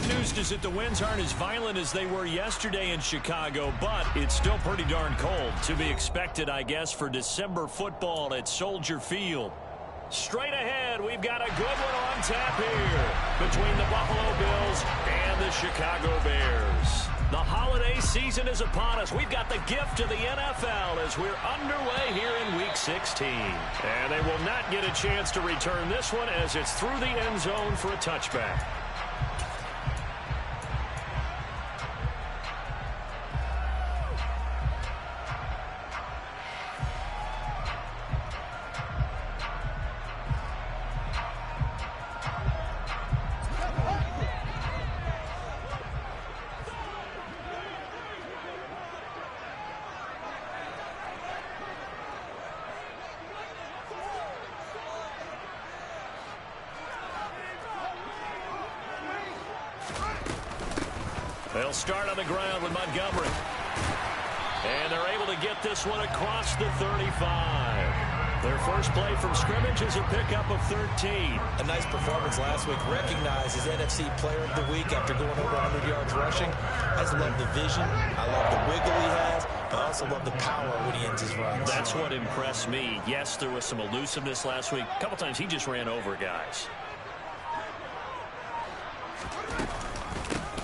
news is that the winds aren't as violent as they were yesterday in Chicago, but it's still pretty darn cold. To be expected, I guess, for December football at Soldier Field. Straight ahead, we've got a good one on tap here between the Buffalo Bills and the Chicago Bears. The holiday season is upon us. We've got the gift of the NFL as we're underway here in Week 16. And they will not get a chance to return this one as it's through the end zone for a touchback. They'll start on the ground with Montgomery. And they're able to get this one across the 35. Their first play from scrimmage is a pickup of 13. A nice performance last week. Recognized as NFC Player of the Week after going over 100 yards rushing. I just love the vision. I love the wiggle he has. I also love the power when he ends his runs. That's what impressed me. Yes, there was some elusiveness last week. A couple times he just ran over guys.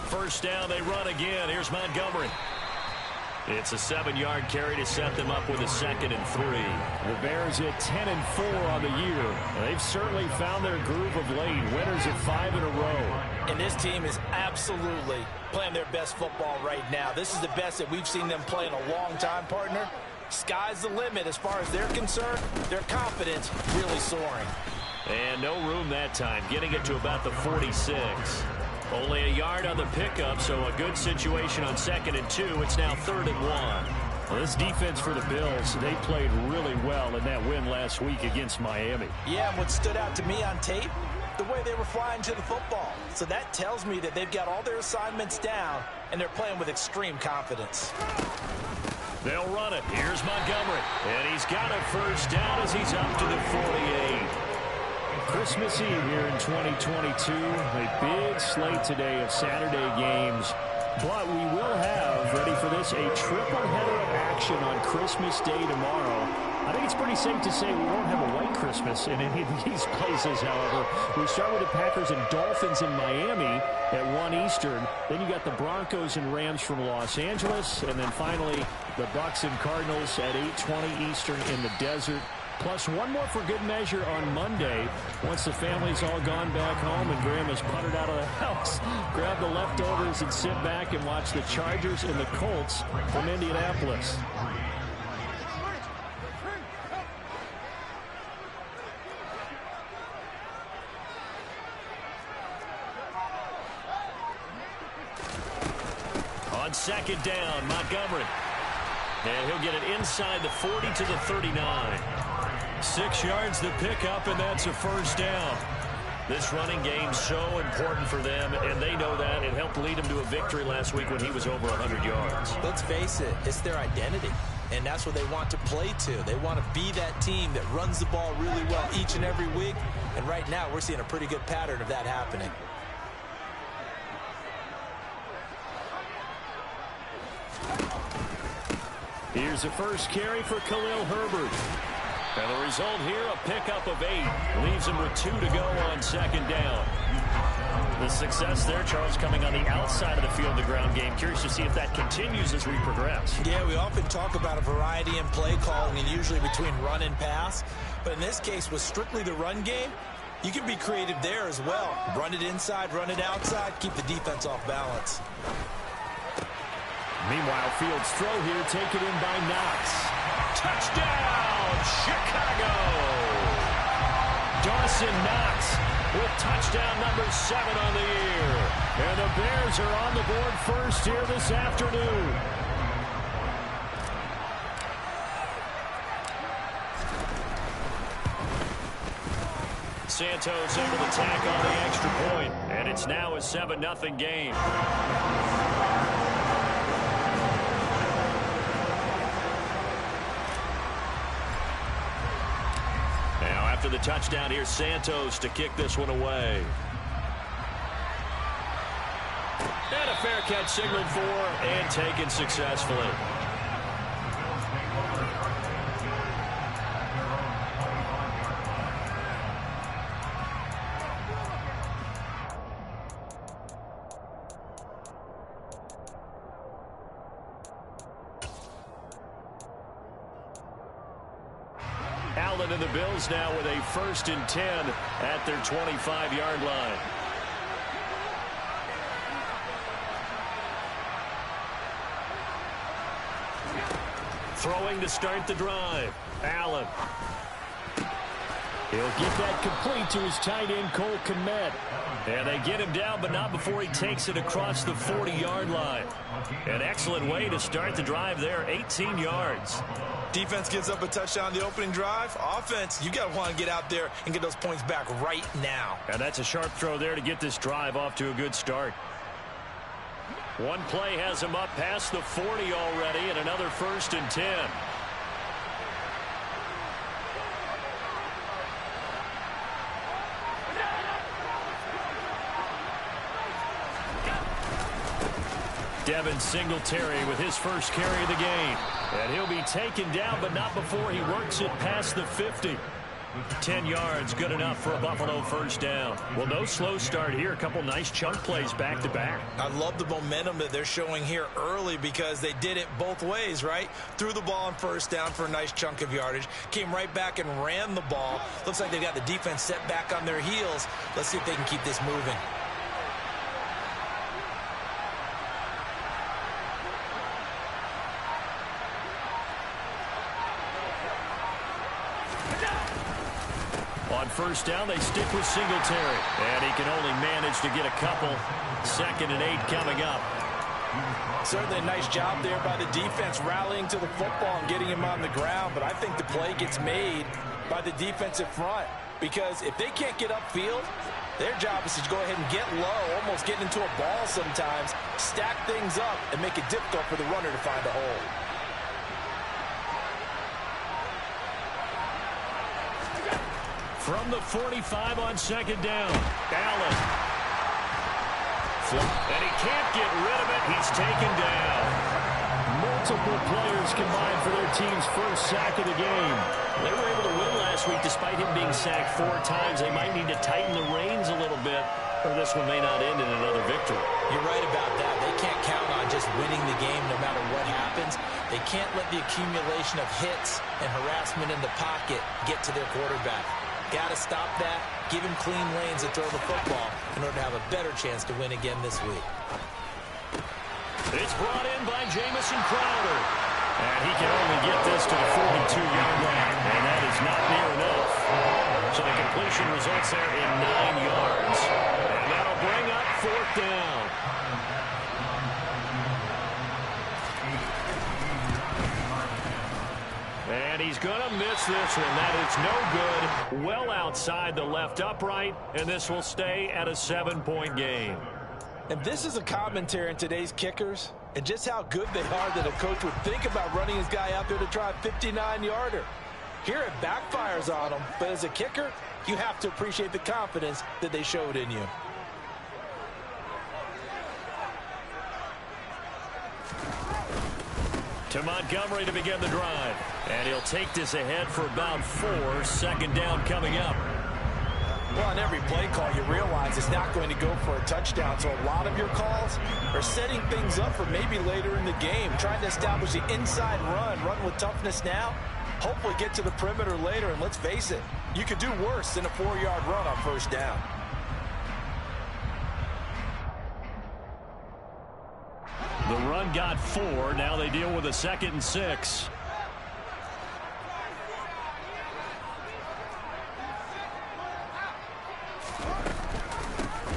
First down, they run again. Here's Montgomery. It's a 7-yard carry to set them up with a 2nd and 3. The Bears at 10-4 on the year. They've certainly found their groove of late. Winners at 5 in a row. And this team is absolutely playing their best football right now. This is the best that we've seen them play in a long time, partner. Sky's the limit as far as they're concerned. Their confidence really soaring. And no room that time, getting it to about the 46. Only a yard on the pickup, so a good situation on 2nd and 2. It's now 3rd and 1. Well, this defense for the Bills, they played really well in that win last week against Miami. Yeah, and what stood out to me on tape, the way they were flying to the football. So that tells me that they've got all their assignments down, and they're playing with extreme confidence. They'll run it. Here's Montgomery. And he's got a first down as he's up to the 48. Christmas Eve here in 2022. A big slate today of Saturday games. But we will have, ready for this, a triple header of action on Christmas Day tomorrow. I think it's pretty safe to say we won't have a white Christmas in any of these places, however. We start with the Packers and Dolphins in Miami at 1 Eastern. Then you got the Broncos and Rams from Los Angeles. And then finally, the Bucs and Cardinals at 8:20 Eastern in the desert. Plus one more for good measure on Monday. Once the family's all gone back home and Grandma's puttered out of the house, grab the leftovers and sit back and watch the Chargers and the Colts from Indianapolis. On 2nd down, Montgomery. And he'll get it inside the 40 to the 39. 6 yards the pickup, and that's a first down. This running game's so important for them, and they know that. It helped lead him to a victory last week when he was over 100 yards. Let's face it, it's their identity, and that's what they want to play to. They want to be that team that runs the ball really well each and every week, and right now we're seeing a pretty good pattern of that happening. Here's the first carry for Khalil Herbert. And the result here, a pickup of 8. Leaves him with 2 to go on 2nd down. The success there, Charles, coming on the outside of the field, the ground game. Curious to see if that continues as we progress. Yeah, we often talk about a variety in play calling and usually between run and pass. But in this case, with strictly the run game, you can be creative there as well. Run it inside, run it outside, keep the defense off balance. Meanwhile, Fields' throw here taken in by Knox. Touchdown, Chicago! Dawson Knox with touchdown number 7 on the year. And the Bears are on the board first here this afternoon. Santos able to tack on the extra point, and it's now a 7-0 game. After the touchdown, here's Santos to kick this one away. fair catch signaled for and taken successfully. Allen and the Bills now with a 1st and 10 at their 25-yard line. Throwing to start the drive. Allen. He'll get that complete to his tight end, Cole Kmet. And they get him down, but not before he takes it across the 40-yard line. An excellent way to start the drive there, 18 yards. Defense gives up a touchdown the opening drive. Offense, you got to want to get out there and get those points back right now. And that's a sharp throw there to get this drive off to a good start. One play has him up past the 40 already, and another 1st and 10. Devin Singletary with his first carry of the game. And he'll be taken down, but not before he works it past the 50. 10 yards, good enough for a Buffalo 1st down. Well, no slow start here. A couple nice chunk plays back-to-back. I love the momentum that they're showing here early because they did it both ways, right? Threw the ball on 1st down for a nice chunk of yardage. Came right back and ran the ball. Looks like they've got the defense set back on their heels. Let's see if they can keep this moving. On 1st down, they stick with Singletary. And he can only manage to get a couple. 2nd and 8 coming up. Certainly a nice job there by the defense rallying to the football and getting him on the ground. But I think the play gets made by the defensive front. Because if they can't get upfield, their job is to go ahead and get low, almost get into a ball sometimes, stack things up, and make it difficult for the runner to find a hole. From the 45 on 2nd down, Allen. And he can't get rid of it. He's taken down. Multiple players combined for their team's first sack of the game. They were able to win last week despite him being sacked 4 times. They might need to tighten the reins a little bit, or this one may not end in another victory. You're right about that. They can't count on just winning the game no matter what happens. They can't let the accumulation of hits and harassment in the pocket get to their quarterback. Got to stop that, give him clean lanes to throw the football in order to have a better chance to win again this week. It's brought in by Jamison Crowder. And he can only get this to the 42-yard line. And that is not near enough. So the completion results there in 9 yards. And that'll bring up 4th down. And he's going to miss this one. That is no good. Well outside the left upright. And this will stay at a 7-point game. And this is a commentary in today's kickers and just how good they are that a coach would think about running his guy out there to try a 59-yarder. Here it backfires on him, but as a kicker, you have to appreciate the confidence that they showed in you. To Montgomery to begin the drive. And he'll take this ahead for about 4. 2nd down coming up. Well, on every play call, you realize it's not going to go for a touchdown. So a lot of your calls are setting things up for maybe later in the game, trying to establish the inside run with toughness now, hopefully get to the perimeter later. And let's face it, you could do worse than a 4-yard run on 1st down. The run got 4. Now they deal with a 2nd and 6.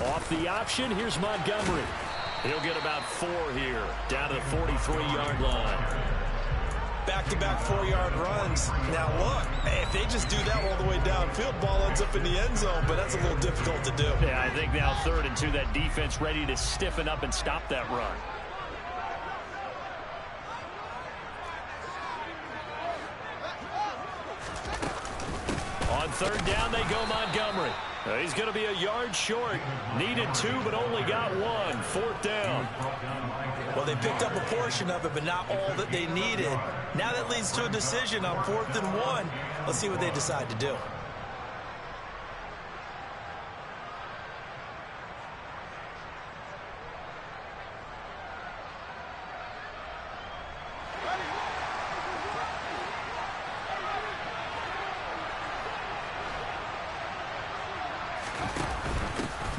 Off the option, here's Montgomery. He'll get about 4 here, down to the 43-yard line. Back-to-back 4-yard runs. Now look, if they just do that all the way downfield, ball ends up in the end zone, but that's a little difficult to do. Yeah, I think now 3rd and 2, that defense ready to stiffen up and stop that run. On On third down, they go Montgomery. He's going to be a yard short. Needed 2, but only got 1. Fourth down. Well, they picked up a portion of it, but not all that they needed. Now that leads to a decision on 4th and 1. Let's see what they decide to do.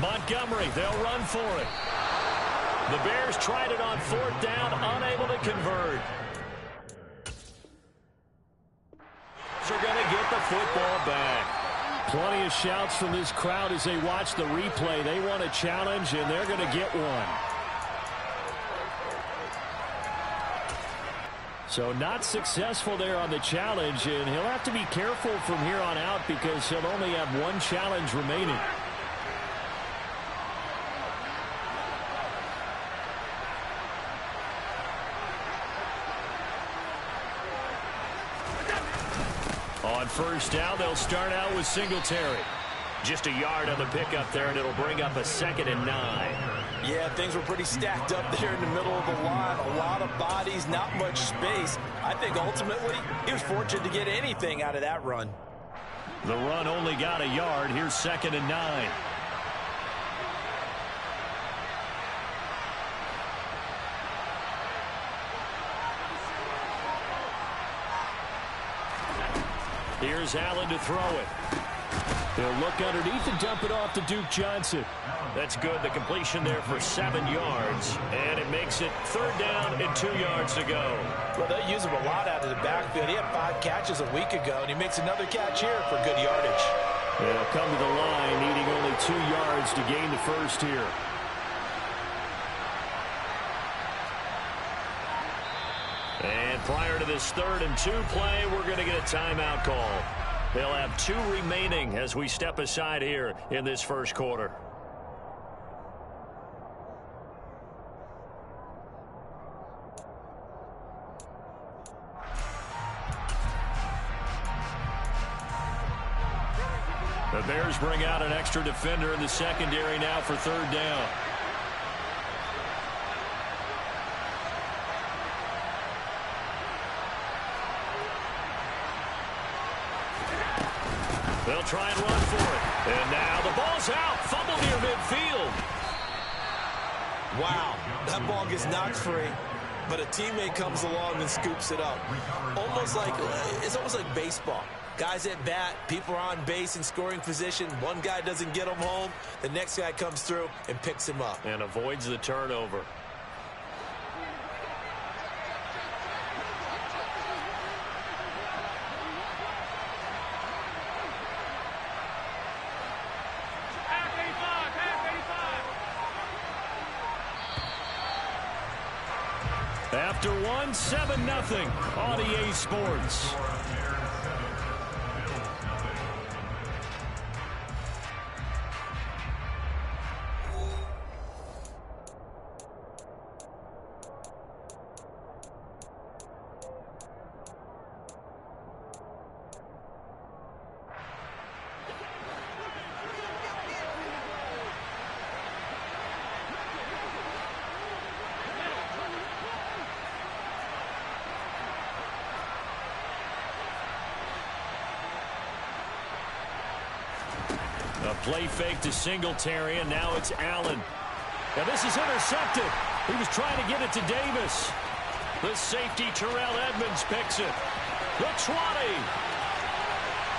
Montgomery, they'll run for it. The Bears tried it on 4th down, unable to convert. They're going to get the football back. Plenty of shouts from this crowd as they watch the replay. They want a challenge, and they're going to get one. So not successful there on the challenge, and he'll have to be careful from here on out because he'll only have one challenge remaining. On first down, they'll start out with Singletary. Just a yard on the pickup there, and it'll bring up a 2nd and 9. Yeah, things were pretty stacked up there in the middle of the line. A lot of bodies, not much space. I think ultimately he was fortunate to get anything out of that run. The run only got a yard. Here's 2nd and 9. Here's Allen to throw it. They'll look underneath and dump it off to Duke Johnson. That's good. The completion there for 7 yards. And it makes it 3rd down and 2 yards to go. Well, they use him a lot out of the backfield. He had 5 catches a week ago, and he makes another catch here for good yardage. They'll come to the line, needing only 2 yards to gain the first here. And prior to this 3rd and 2 play, we're going to get a timeout call. They'll have 2 remaining as we step aside here in this first quarter. The Bears bring out an extra defender in the secondary now for 3rd down. They'll try and run for it. And now the ball's out. Fumble near midfield. Wow, that ball gets knocked free, but a teammate comes along and scoops it up. It's almost like baseball. Guys at bat, people are on base in scoring position. One guy doesn't get him home. The next guy comes through and picks him up. And avoids the turnover. After 1, 7-0 on EA Sports. A play fake to Singletary, and now it's Allen. Now this is intercepted. He was trying to get it to Davis. The safety, Terrell Edmonds, picks it. The 20.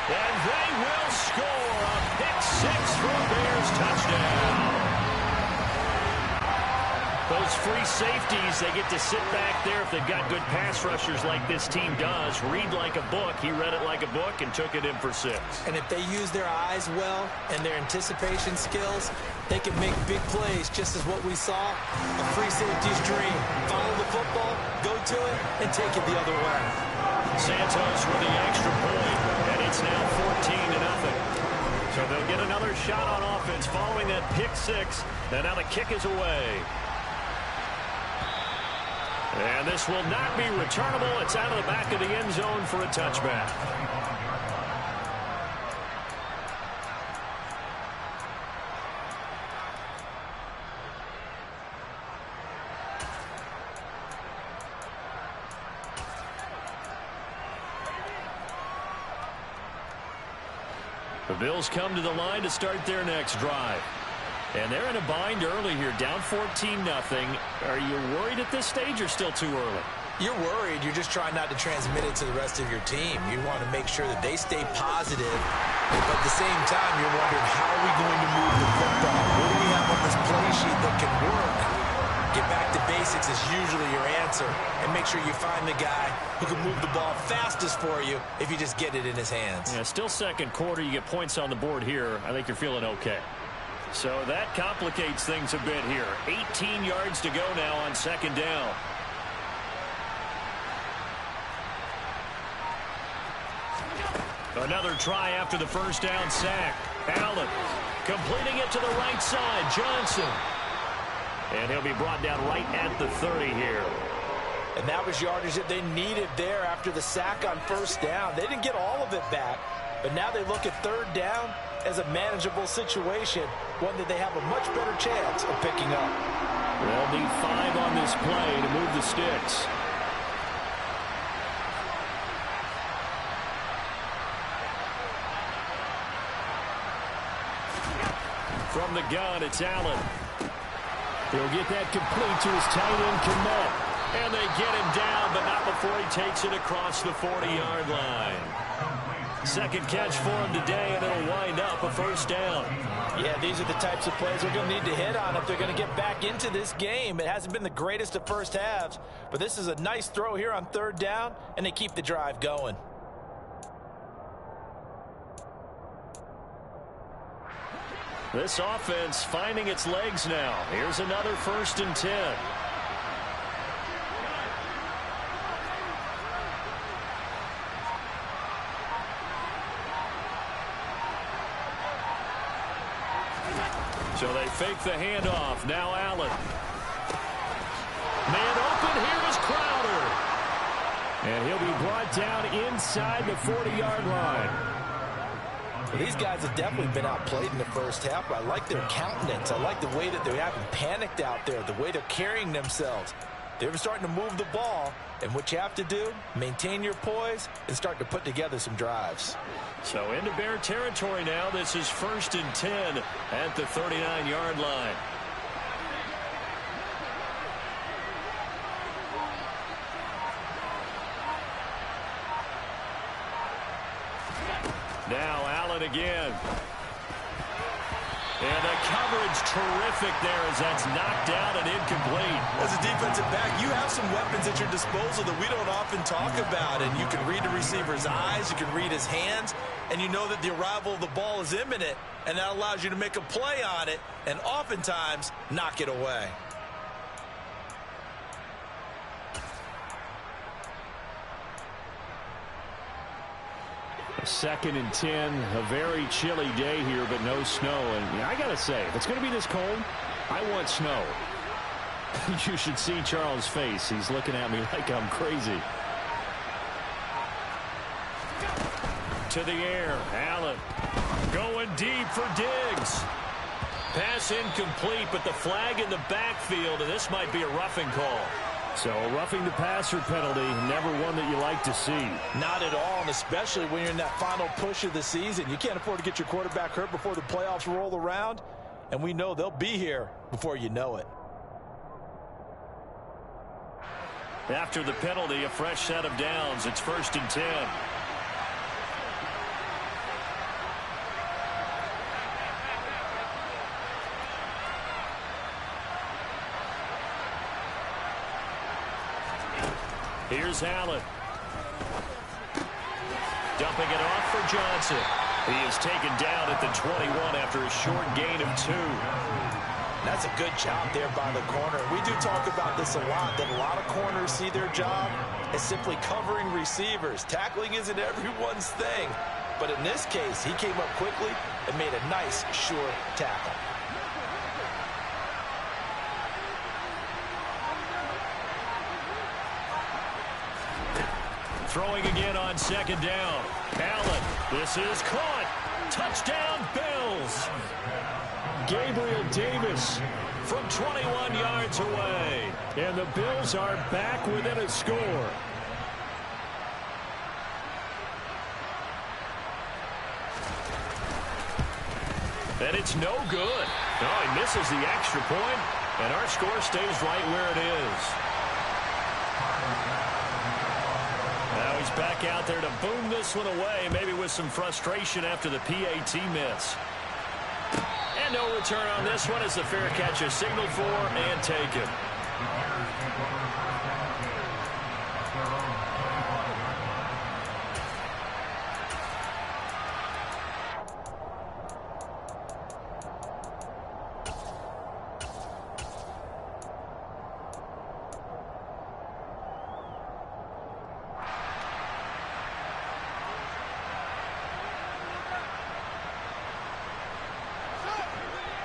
And they will score a pick-6 for a Bears touchdown. Those free safeties, they get to sit back there if they've got good pass rushers like this team does. Read like a book. He read it like a book and took it in for 6. And if they use their eyes well and their anticipation skills, they can make big plays, just as what we saw. A free safety's dream. Follow the football, go to it, and take it the other way. Santos with the extra point, and it's now 14-0. So they'll get another shot on offense following that pick-6, and now the kick is away. And this will not be returnable. It's out of the back of the end zone for a touchback. The Bills come to the line to start their next drive. And they're in a bind early here, down 14-0. Are you worried at this stage or still too early? You're worried. You're just trying not to transmit it to the rest of your team. You want to make sure that they stay positive. But at the same time, you're wondering, how are we going to move the football? What do we have on this play sheet that can work? Get back to basics is usually your answer. And make sure you find the guy who can move the ball fastest for you if you just get it in his hands. Yeah, still second quarter. You get points on the board here. I think you're feeling okay. So that complicates things a bit here. 18 yards to go now on second down. Another try after the first down sack. Allen completing it to the right side. Johnson. And he'll be brought down right at the 30 here. And that was yardage that they needed there after the sack on first down. They didn't get all of it back, but now they look at third down as a manageable situation, one that they have a much better chance of picking up. They'll need 5 on this play to move the sticks. From the gun, it's Allen. He'll get that complete to his tight end, Komet. And they get him down, but not before he takes it across the 40-yard line. Second catch for him today, and it'll wind up a first down. Yeah, these are the types of plays they're going to need to hit on if they're going to get back into this game. It hasn't been the greatest of first halves, but this is a nice throw here on third down, and they keep the drive going. This offense finding its legs now. Here's another 1st and 10. So they fake the handoff. Now Allen. Man open. Here is Crowder. And he'll be brought down inside the 40-yard line. Well, these guys have definitely been outplayed in the first half, but I like their countenance. I like the way that they haven't panicked out there, the way they're carrying themselves. They're starting to move the ball, and what you have to do, maintain your poise and start to put together some drives. So into Bear territory now. This is 1st and 10 at the 39-yard line. Now Allen again. And the coverage terrific there as that's knocked down and incomplete. As a defensive back, you have some weapons at your disposal that we don't often talk about. And you can read the receiver's eyes, you can read his hands, and you know that the arrival of the ball is imminent. And that allows you to make a play on it and oftentimes knock it away. Second and 10, a very chilly day here, but no snow. And I got to say, if it's going to be this cold, I want snow. You should see Charles' face. He's looking at me like I'm crazy. To the air, Allen going deep for Diggs. Pass incomplete, but the flag in the backfield, and this might be a roughing call. So a roughing the passer penalty, never one that you like to see. Not at all, and especially when you're in that final push of the season. You can't afford to get your quarterback hurt before the playoffs roll around, and we know they'll be here before you know it. After the penalty, a fresh set of downs. It's 1st and 10. Here's Allen. Dumping it off for Johnson. He is taken down at the 21 after a short gain of 2. That's a good job there by the corner. We do talk about this a lot, that a lot of corners see their job as simply covering receivers. Tackling isn't everyone's thing. But in this case, he came up quickly and made a nice, sure tackle. Throwing again on second down. Allen, this is caught. Touchdown, Bills. Gabriel Davis from 21 yards away. And the Bills are back within a score. And it's no good. No, he misses the extra point, and our score stays right where it is. Now he's back out there to boom this one away, maybe with some frustration after the PAT miss. And no return on this one as the fair catch is signaled for and taken.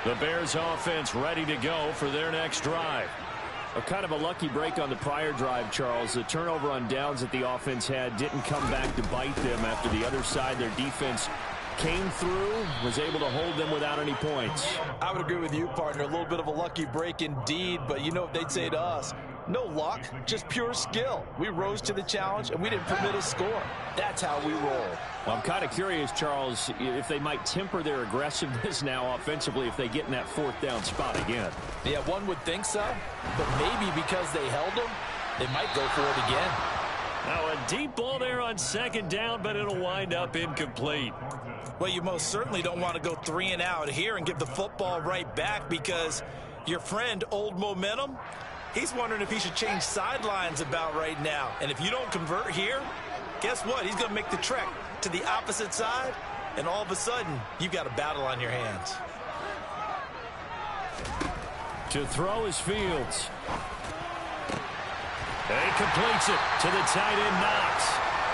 The Bears offense ready to go for their next drive. A kind of a lucky break on the prior drive, Charles. The turnover on downs that the offense had didn't come back to bite them after the other side. Their defense came through, was able to hold them without any points. I would agree with you, partner. A little bit of a lucky break indeed, but you know what they'd say to us? No luck, just pure skill. We rose to the challenge, and we didn't permit a score. That's how we roll. Well, I'm kind of curious, Charles, if they might temper their aggressiveness now offensively if they get in that fourth down spot again. Yeah, one would think so, but maybe because they held them, they might go for it again. Now a deep ball there on second down, but it'll wind up incomplete. Well, you most certainly don't want to go 3 and out here and give the football right back because your friend, Old Momentum, he's wondering if he should change sidelines about right now. And if you don't convert here, guess what? He's going to make the trek to the opposite side, and all of a sudden, you've got a battle on your hands. To throw is Fields. And he completes it to the tight end, Knox.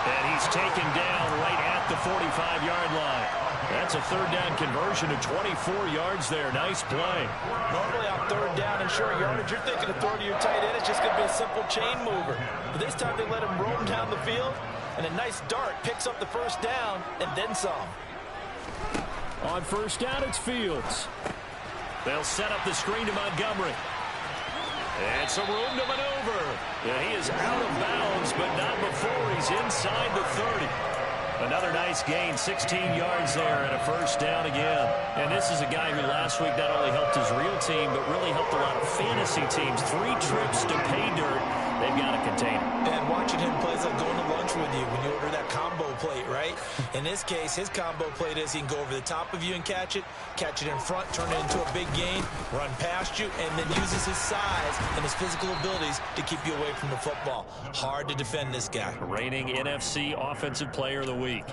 And he's taken down right at the 45-yard line. That's a third down conversion of 24 yards there. Nice play. Normally on third down and short yardage, you're thinking of throwing to your tight end. It's just going to be a simple chain mover. But this time they let him roam down the field, and a nice dart picks up the first down and then some. On first down, it's Fields. They'll set up the screen to Montgomery. And some room to maneuver. Yeah, he is out of bounds, but not before he's inside the 30. Another nice gain, 16 yards there and a first down again. And this is a guy who last week not only helped his real team, but really helped a lot of fantasy teams. 3 trips to pay dirt. They've got to contain him. And watching him play is like going to lunch with you when you order that combo plate, right? In this case, his combo plate is he can go over the top of you and catch it in front, turn it into a big gain, run past you, and then uses his size and his physical abilities to keep you away from the football. Hard to defend this guy. Reigning NFC Offensive Player of the Week.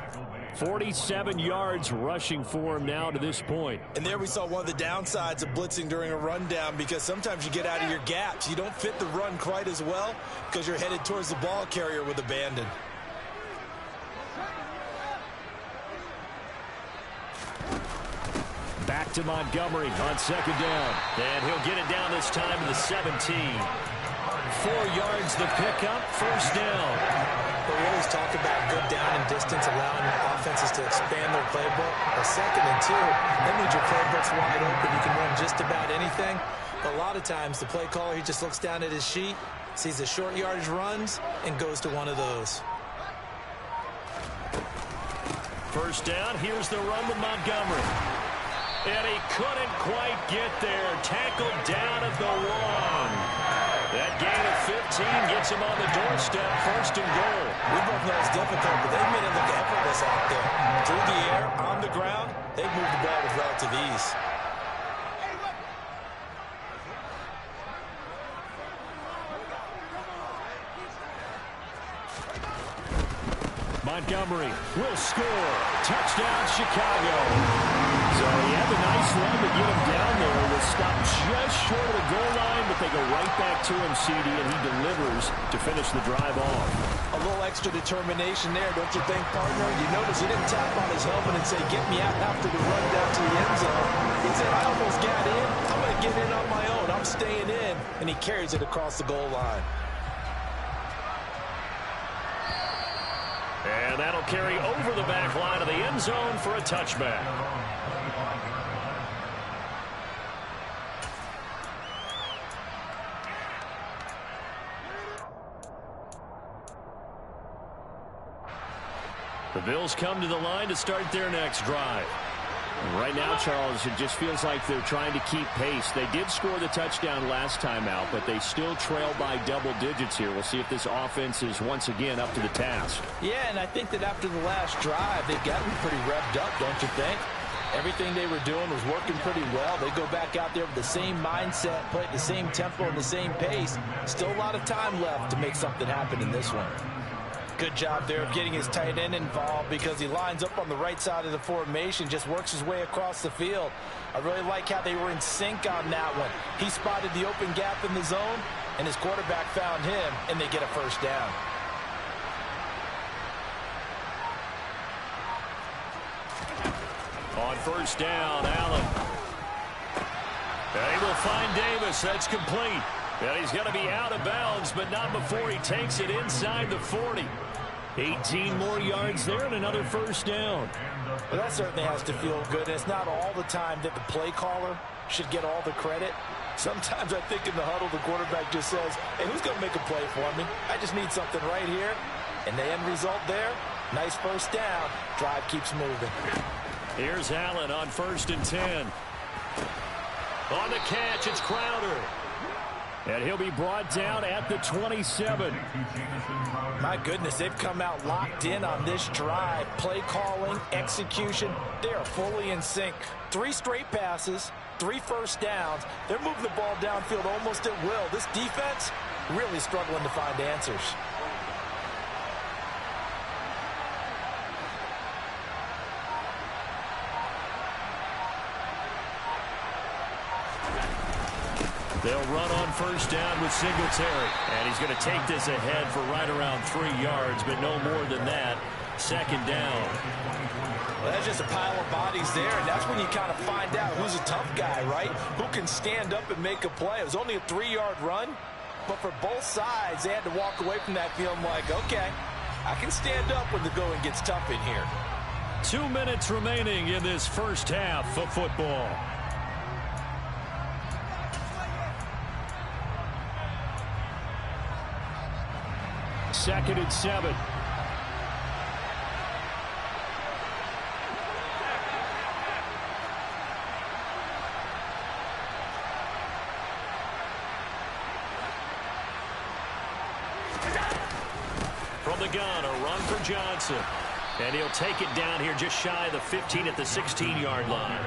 47 yards rushing for him now to this point. And there we saw one of the downsides of blitzing during a rundown because sometimes you get out of your gaps. You don't fit the run quite as well because you're headed towards the ball carrier with abandon. Back to Montgomery on second down. And he'll get it down this time to the 17. 4 yards the pickup, first down. But we always talk about good down and distance, allowing offenses to expand their playbook. A 2nd and 2, that means your playbook's wide open. You can run just about anything. But a lot of times, the play caller, he just looks down at his sheet, sees the short yardage runs, and goes to one of those. First down, here's the run with Montgomery. And he couldn't quite get there. Tackled down at the 1. That gain of 15 gets him on the doorstep, first and goal. We both know it's difficult, but they've made it look effortless out there. Through the air, on the ground, they've moved the ball with relative ease. Montgomery will score. Touchdown, Chicago. So he had a nice run to get him down there. Was stopped just short of the goal line, but they go right back to him, CD, and he delivers to finish the drive off. A little extra determination there, don't you think, partner? You notice he didn't tap on his helmet and say, get me out after the run down to the end zone. He said, I almost got in. I'm going to get in on my own. I'm staying in. And he carries it across the goal line. And that'll carry over the back line of the end zone for a touchback. The Bills come to the line to start their next drive. Right now, Charles, it just feels like they're trying to keep pace. They did score the touchdown last time out, but they still trail by double digits here. We'll see if this offense is once again up to the task. Yeah, and I think that after the last drive, they've gotten pretty revved up, don't you think? Everything they were doing was working pretty well. They go back out there with the same mindset, play at the same tempo and the same pace. Still a lot of time left to make something happen in this one. Good job there of getting his tight end involved because he lines up on the right side of the formation, just works his way across the field. I really like how they were in sync on that one. He spotted the open gap in the zone, and his quarterback found him, and they get a first down. On first down, Allen. They will find Davis. That's complete. And he's going to be out of bounds, but not before he takes it inside the 40. 18 more yards there and another first down. Well, that certainly has to feel good. And it's not all the time that the play caller should get all the credit. Sometimes I think in the huddle, the quarterback just says, hey, who's going to make a play for me? I just need something right here. And the end result there, nice first down. Drive keeps moving. Here's Allen on 1st and 10. On the catch, it's Crowder. And he'll be brought down at the 27. My goodness, they've come out locked in on this drive. Play calling, execution, they are fully in sync. 3 straight passes, 3 first downs. They're moving the ball downfield almost at will. This defense really struggling to find answers. They'll run on first down with Singletary. And he's going to take this ahead for right around 3 yards, but no more than that. 2nd down. Well, that's just a pile of bodies there, and that's when you kind of find out who's a tough guy, right? Who can stand up and make a play. It was only a 3-yard run, but for both sides, they had to walk away from that feeling like, okay, I can stand up when the going gets tough in here. 2 minutes remaining in this first half of football. Second and 7. From the gun, a run for Johnson. And he'll take it down here just shy of the 15 at the 16-yard line.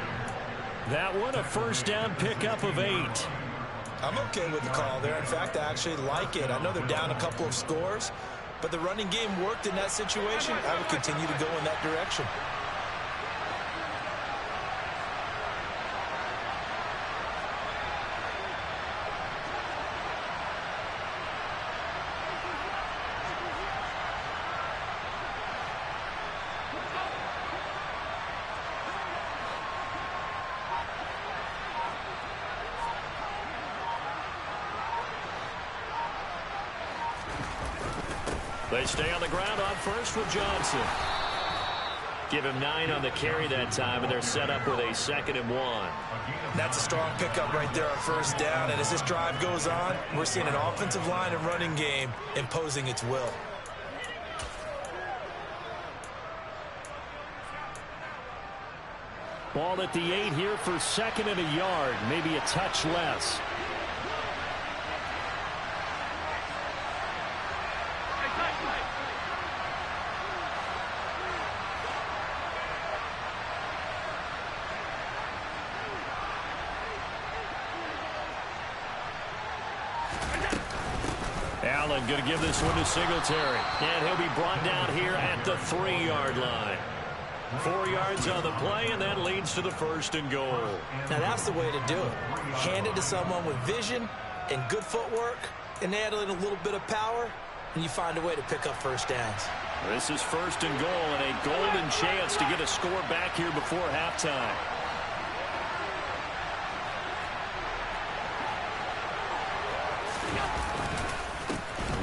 That one, a first down pickup of 8. I'm okay with the call there. In fact, I actually like it. I know they're down a couple of scores, but the running game worked in that situation. I would continue to go in that direction. They stay on the ground on first with Johnson. Give him 9 on the carry that time, and they're set up with a 2nd and 1. That's a strong pickup right there on first down, and as this drive goes on, we're seeing an offensive line and running game imposing its will. Ball at the 8 here for 2nd and a yard, maybe a touch less. Allen going to give this one to Singletary. And he'll be brought down here at the 3-yard line. 4 yards on the play, and that leads to the 1st and goal. Now that's the way to do it. Hand it to someone with vision and good footwork, and add in a little bit of power, and you find a way to pick up first downs. This is 1st and goal, and a golden chance to get a score back here before halftime.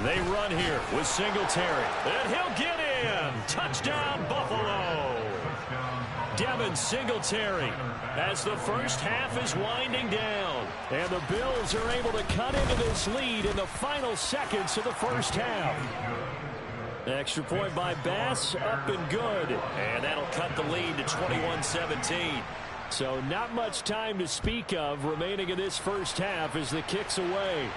They run here with Singletary. And he'll get in. Touchdown, Buffalo. Devin Singletary as the first half is winding down. And the Bills are able to cut into this lead in the final seconds of the first half. Extra point by Bass, up and good. And that'll cut the lead to 21-17. So not much time to speak of remaining in this first half as the kick's away.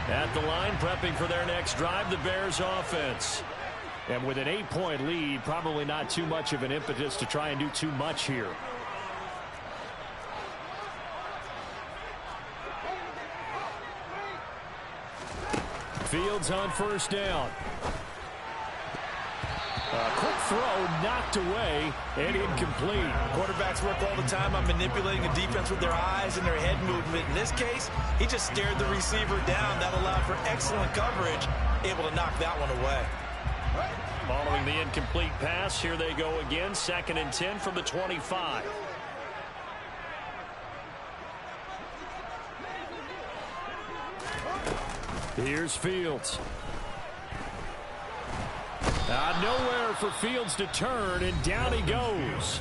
At the line, prepping for their next drive, the Bears offense. And with an 8-point lead, probably not too much of an impetus to try and do too much here. Fields on first down. A quick throw knocked away and incomplete. Quarterbacks work all the time on manipulating a defense with their eyes and their head movement. In this case, he just stared the receiver down. That allowed for excellent coverage, able to knock that one away. Following the incomplete pass, here they go again. 2nd and 10 from the 25. Here's Fields. Nowhere for Fields to turn, and down he goes.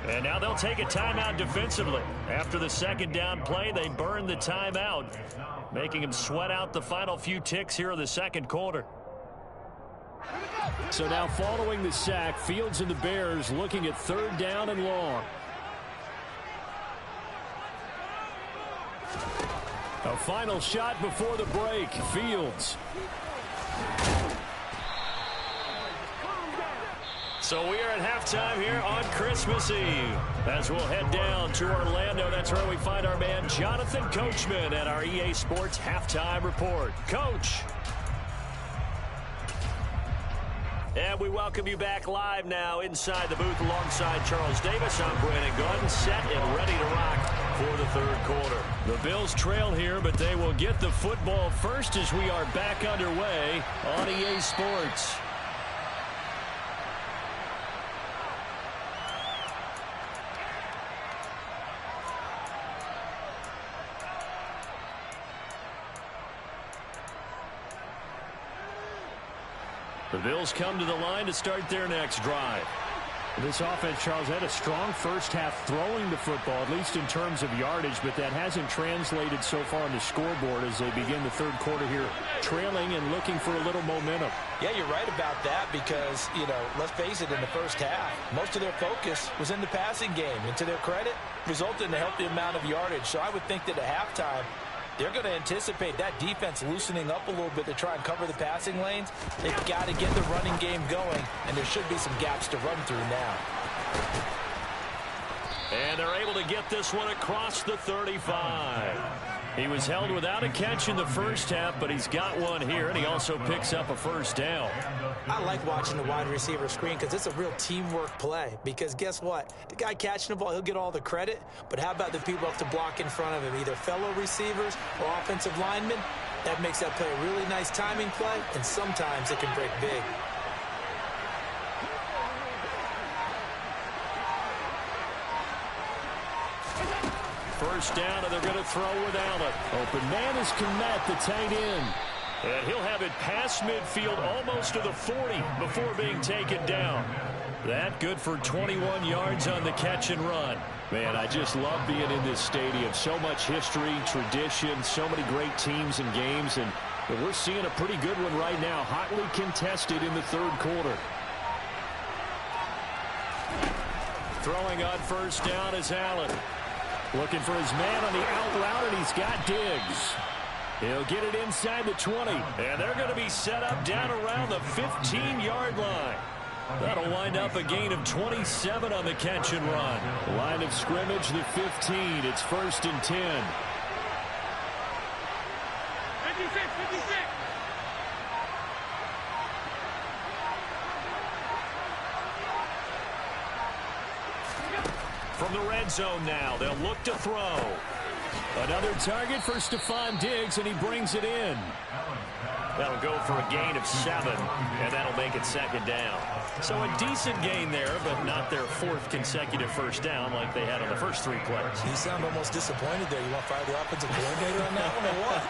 And now they'll take a timeout defensively. After the 2nd down play, they burn the timeout, making him sweat out the final few ticks here in the 2nd quarter. So now following the sack, Fields and the Bears looking at 3rd down and long. A final shot before the break. Fields. So we are at halftime here on Christmas Eve. As we'll head down to Orlando, that's where we find our man Jonathan Coachman at our EA Sports Halftime Report. Coach. And we welcome you back live now inside the booth alongside Charles Davis. I'm Brandon Gordon, set and ready to rock for the 3rd quarter. The Bills trail here, but they will get the football first as we are back underway on EA Sports. The Bills come to the line to start their next drive. This offense, Charles, had a strong first half throwing the football, at least in terms of yardage, but that hasn't translated so far on the scoreboard as they begin the 3rd quarter here, trailing and looking for a little momentum. Yeah, you're right about that because, let's face it, in the first half, most of their focus was in the passing game. And to their credit, resulted in a healthy amount of yardage. So I would think that at halftime, they're going to anticipate that defense loosening up a little bit to try and cover the passing lanes. They've got to get the running game going, and there should be some gaps to run through now. And they're able to get this one across the 35. He was held without a catch in the first half, but he's got one here, and he also picks up a first down. I like watching the wide receiver screen because it's a real teamwork play. Because guess what? The guy catching the ball, he'll get all the credit, but how about the people have to block in front of him, either fellow receivers or offensive linemen? That makes that play a really nice timing play, and sometimes it can break big. First down, and they're going to throw with Allen. Open man is Komet, the tight end. And he'll have it past midfield almost to the 40 before being taken down. That good for 21 yards on the catch and run. Man, I just love being in this stadium. So much history, tradition, so many great teams and games, and we're seeing a pretty good one right now, hotly contested in the 3rd quarter. Throwing on first down is Allen. Looking for his man on the out route, and he's got Diggs. He'll get it inside the 20. And they're going to be set up down around the 15-yard line. That'll wind up a gain of 27 on the catch and run. Line of scrimmage, the 15. It's 1st and 10. 56. From the red zone now, they'll look to throw. Another target for Stephon Diggs, and he brings it in. That'll go for a gain of 7, and that'll make it second down. So a decent gain there, but not their 4th consecutive first down like they had on the first 3 plays. You sound almost disappointed there. You want to fire the offensive coordinator on that one or what?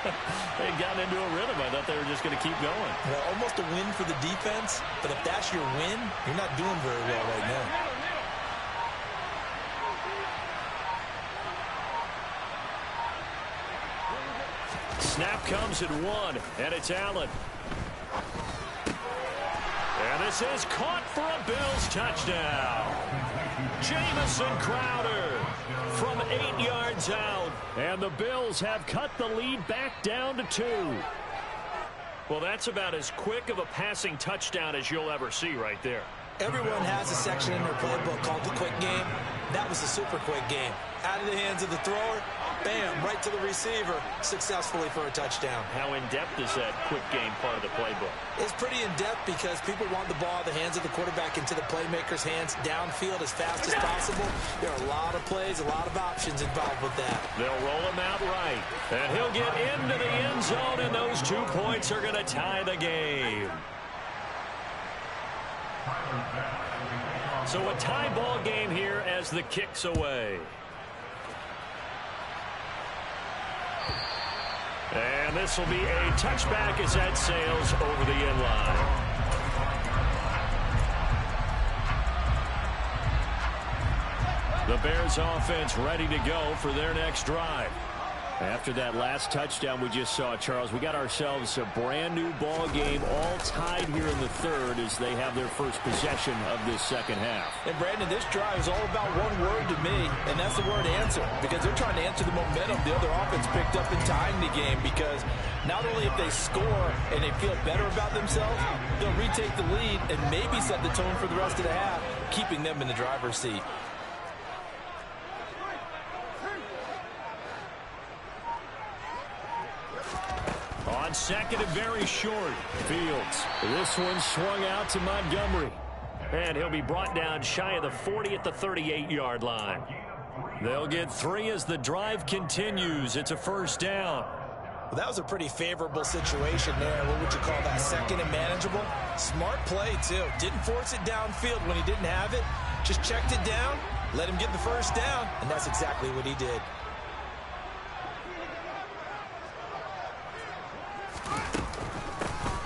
They got into a rhythm. I thought they were just going to keep going. Well, almost a win for the defense, but if that's your win, you're not doing very well right now. Snap comes at 1, and it's Allen. And this is caught for a Bills touchdown. Jamison Crowder from 8 yards out. And the Bills have cut the lead back down to 2. Well, that's about as quick of a passing touchdown as you'll ever see right there. Everyone has a section in their playbook called the quick game. That was a super quick game. Out of the hands of the thrower, bam, right to the receiver, successfully for a touchdown. How in-depth is that quick game part of the playbook? It's pretty in-depth because people want the ball out of the hands of the quarterback into the playmaker's hands downfield as fast as possible. There are a lot of plays, a lot of options involved with that. They'll roll him out right, and he'll get into the end zone, and those 2 points are going to tie the game. So a tie ball game here as the kick's away. And this will be a touchback as that sails over the end line. The Bears offense ready to go for their next drive. After that last touchdown we just saw, Charles, we got ourselves a brand new ball game, all tied here in the 3rd as they have their first possession of this second half. And Brandon, this drive is all about one word to me, and that's the word answer, because they're trying to answer the momentum the other offense picked up in tying the game, because not only if they score and they feel better about themselves, they'll retake the lead and maybe set the tone for the rest of the half, keeping them in the driver's seat. On second and very short, Fields. This one swung out to Montgomery. And he'll be brought down shy of the 40 at the 38-yard line. They'll get 3 as the drive continues. It's a first down. Well, that was a pretty favorable situation there. What would you call that? Second and manageable? Smart play, too. Didn't force it downfield when he didn't have it. Just checked it down, let him get the first down, and that's exactly what he did.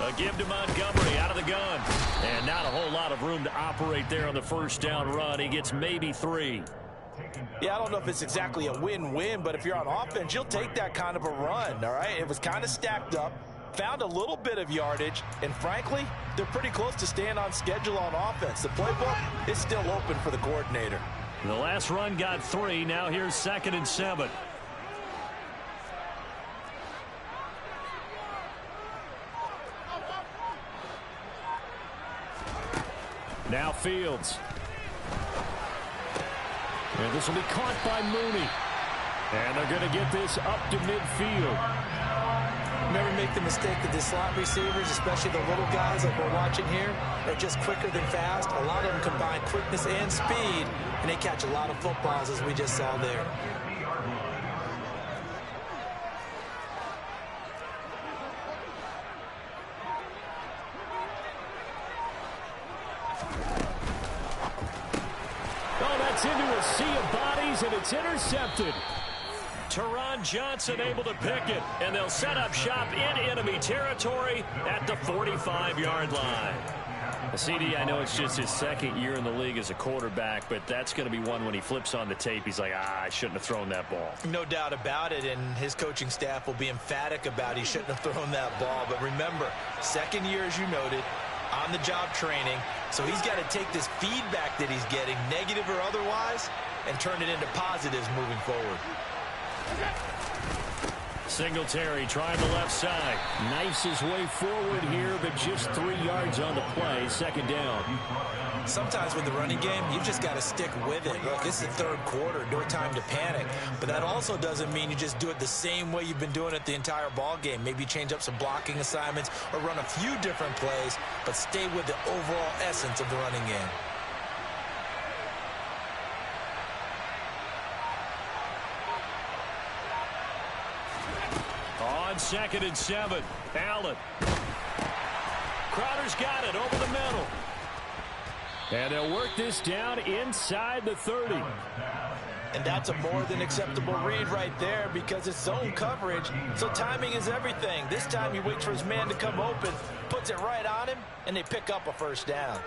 A give to Montgomery out of the gun. And not a whole lot of room to operate there on the first down run. He gets maybe 3. Yeah, I don't know if it's exactly a win-win, but if you're on offense, you'll take that kind of a run, all right? It was kind of stacked up, found a little bit of yardage, and frankly, they're pretty close to staying on schedule on offense. The playbook is still open for the coordinator. The last run got 3. Now here's 2nd and 7. Now Fields. And this will be caught by Mooney. And they're going to get this up to midfield. Never make the mistake that the slot receivers, especially the little guys like we're watching here, are just quicker than fast. A lot of them combine quickness and speed, and they catch a lot of footballs, as we just saw there. Into a sea of bodies, and it's intercepted. Teron Johnson able to pick it, and they'll set up shop in enemy territory at the 45-yard line. CD, I know it's just his 2nd year in the league as a quarterback, but that's going to be one when he flips on the tape, he's like, I shouldn't have thrown that ball. No doubt about it, and his coaching staff will be emphatic about he shouldn't have thrown that ball. But remember, 2nd year, as you noted, on-the-job training, so he's got to take this feedback that he's getting, negative or otherwise, and turn it into positives moving forward. Singletary trying the left side. Knifes his way forward here, but just 3 yards on the play. 2nd down. Sometimes with the running game, you've just got to stick with it. Look, it's the 3rd quarter, no time to panic. But that also doesn't mean you just do it the same way you've been doing it the entire ball game. Maybe change up some blocking assignments or run a few different plays, but stay with the overall essence of the running game. On 2nd and 7, Allen. Crowder's got it over the middle. And they'll work this down inside the 30. And that's a more than acceptable read right there because it's zone coverage, so timing is everything. This time he waits for his man to come open, puts it right on him, and they pick up a first down.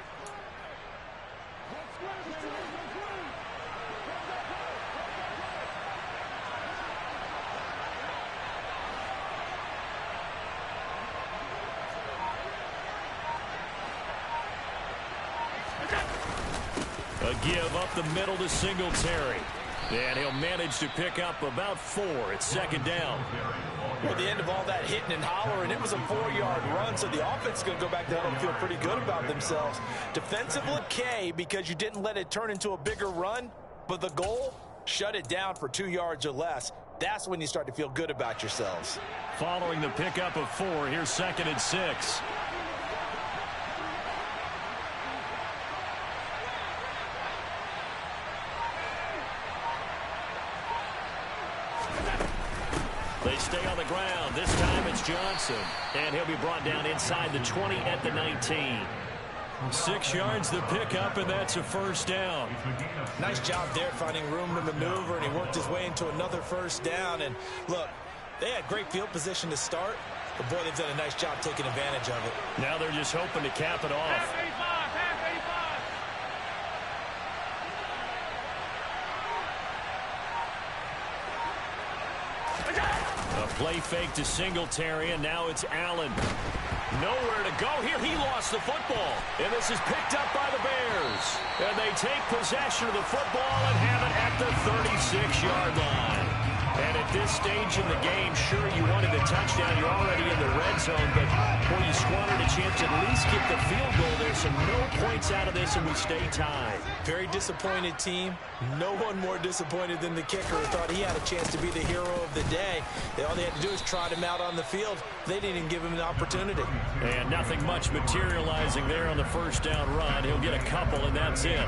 A give up the middle to Singletary. And he'll manage to pick up about 4 at second down. Well, the end of all that hitting and hollering, it was a 4-yard run, so the offense is going to go back down and feel pretty good about themselves. Defensively, okay, because you didn't let it turn into a bigger run, but the goal, shut it down for 2 yards or less. That's when you start to feel good about yourselves. Following the pickup of 4, here's 2nd and 6. They stay on the ground. This time it's Johnson. And he'll be brought down inside the 20 at the 19. 6 yards the pickup, and that's a first down. Nice job there finding room to maneuver, and he worked his way into another first down. And look, they had great field position to start, but boy, they've done a nice job taking advantage of it. Now they're just hoping to cap it off. A play fake to Singletary, and now it's Allen. Nowhere to go here. He lost the football. And this is picked up by the Bears. And they take possession of the football and have it at the 36-yard line. And at this stage in the game, sure, you wanted a touchdown. You're already in the red zone, but boy, you squandered a chance to at least get the field goal there. So no points out of this, and we stay tied. Very disappointed team. No one more disappointed than the kicker who thought he had a chance to be the hero of the day. All they had to do is trot him out on the field. They didn't even give him an opportunity. And nothing much materializing there on the first down run. He'll get a couple, and that's it.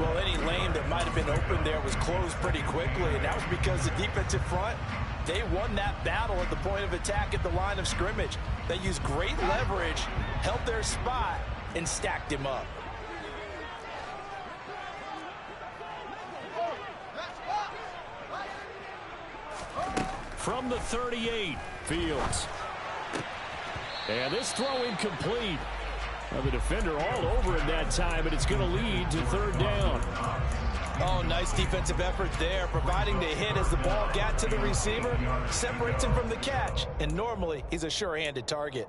Well, any lane that might have been open there was closed pretty quickly, and that was because the defensive front, they won that battle at the point of attack at the line of scrimmage. They used great leverage, held their spot, and stacked him up. From the 38, Fields. And this throw incomplete. Well, the defender all over it that time, and it's going to lead to third down. Oh, nice defensive effort there, providing the hit as the ball got to the receiver, separates him from the catch, and normally he's a sure-handed target.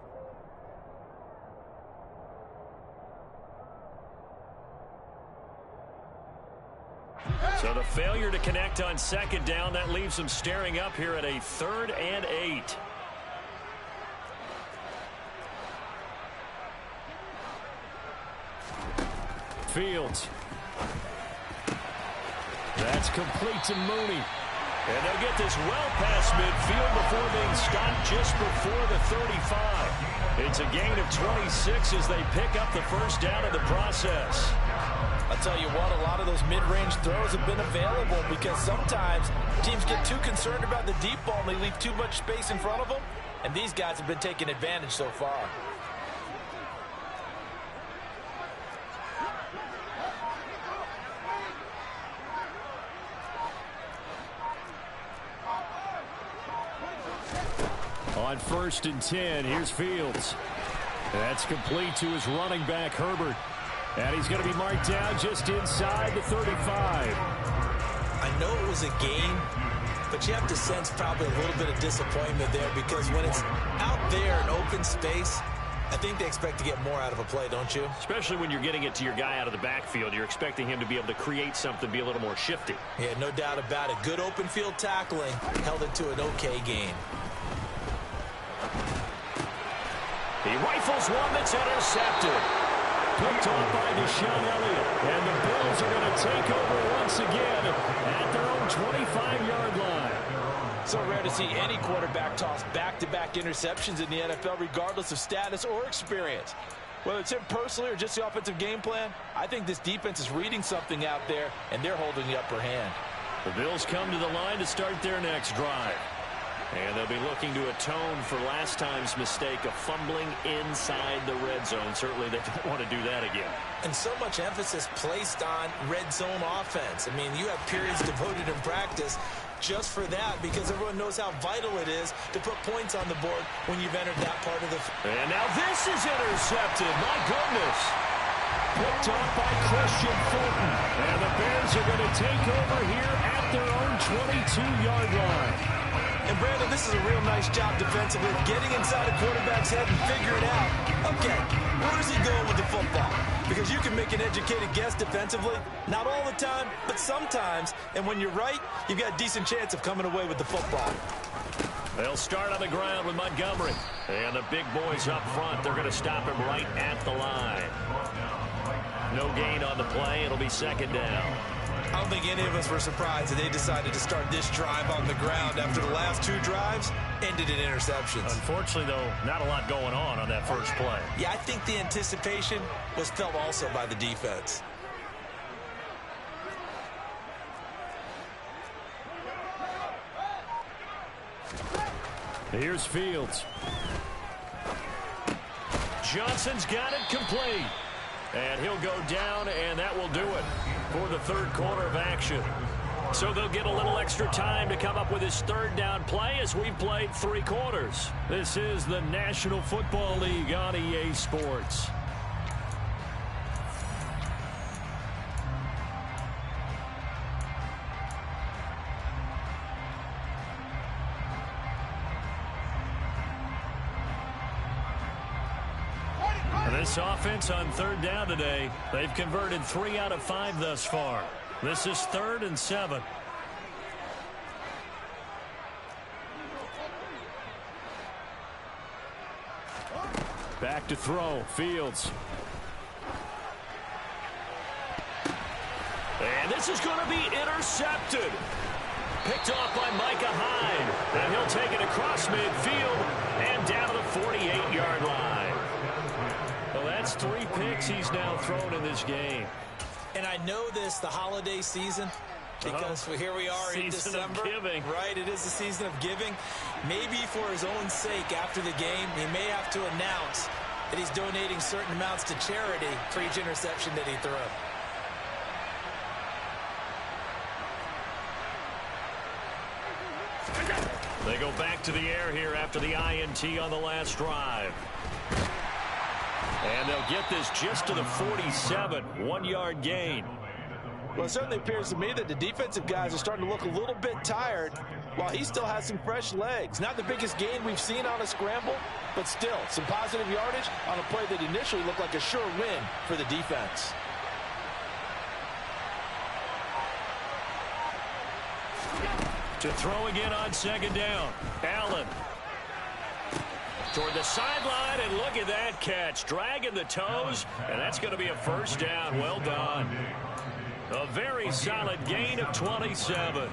So the failure to connect on second down, that leaves them staring up here at a 3rd and 8. Fields. That's complete to Mooney. And they'll get this well past midfield before being stopped just before the 35. It's a gain of 26 as they pick up the first down in the process. I'll tell you what, a lot of those mid-range throws have been available because sometimes teams get too concerned about the deep ball and they leave too much space in front of them. And these guys have been taking advantage so far. On 1st and 10, here's Fields. That's complete to his running back, Herbert. And he's going to be marked down just inside the 35. I know it was a game, but you have to sense probably a little bit of disappointment there because when it's out there in open space, I think they expect to get more out of a play, don't you? Especially when you're getting it to your guy out of the backfield. You're expecting him to be able to create something, be a little more shifty. Yeah, no doubt about it. Good open field tackling held it to an okay game. He rifles one that's intercepted. Picked off by Deshaun Elliott. And the Bills are going to take over once again at their own 25-yard line. So rare to see any quarterback toss back-to-back interceptions in the NFL, regardless of status or experience. Whether it's him personally or just the offensive game plan, I think this defense is reading something out there, and they're holding the upper hand. The Bills come to the line to start their next drive. And they'll be looking to atone for last time's mistake of fumbling inside the red zone. Certainly they don't want to do that again. And so much emphasis placed on red zone offense. I mean, you have periods devoted in practice just for that because everyone knows how vital it is to put points on the board when you've entered that part of the field. And now this is intercepted. My goodness. Picked up by Christian Fulton. And the Bears are going to take over here at their own 22-yard line. And, Brandon, this is a real nice job defensively, getting inside a quarterback's head and figuring out, okay, where's he going with the football? Because you can make an educated guess defensively, not all the time, but sometimes. And when you're right, you've got a decent chance of coming away with the football. They'll start on the ground with Montgomery. And the big boys up front, they're going to stop him right at the line. No gain on the play. It'll be second down. I don't think any of us were surprised that they decided to start this drive on the ground after the last two drives ended in interceptions. Unfortunately, though, not a lot going on that first play. Yeah, I think the anticipation was felt also by the defense. Here's Fields. Johnson's got it complete. And he'll go down, and that will do it for the third quarter of action. So they'll get a little extra time to come up with his third down play as we've played 3 quarters. This is the National Football League on EA Sports. This offense on third down today, they've converted 3 out of 5 thus far. This is 3rd and 7. Back to throw, Fields. And this is going to be intercepted. Picked off by Micah Hyde. And he'll take it across midfield and down to the 48-yard line. Well, that's 3 picks he's now thrown in this game. And I know this, the holiday season, because here we are in December. Season of giving. Right, it is the season of giving. Maybe for his own sake after the game, he may have to announce that he's donating certain amounts to charity for each interception that he threw. They go back to the air here after the INT on the last drive. And they'll get this just to the 47, 1-yard gain. Well, it certainly appears to me that the defensive guys are starting to look a little bit tired while he still has some fresh legs. Not the biggest gain we've seen on a scramble, but still some positive yardage on a play that initially looked like a sure win for the defense. To throw again on second down. Allen. Toward the sideline, and look at that catch. Dragging the toes, and that's going to be a first down. Well done. A very solid gain of 27.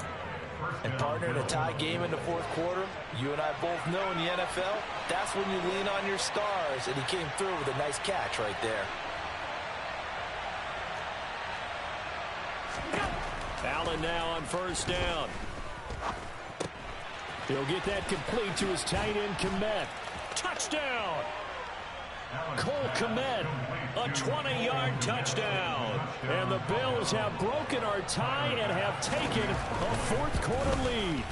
And, partner, in a tie game in the fourth quarter, you and I both know in the NFL, that's when you lean on your stars, and he came through with a nice catch right there. Allen now on first down. He'll get that complete to his tight end, Kmet. Touchdown! Cole Kmet, a 20-yard touchdown. And the Bills have broken our tie and have taken a fourth-quarter lead.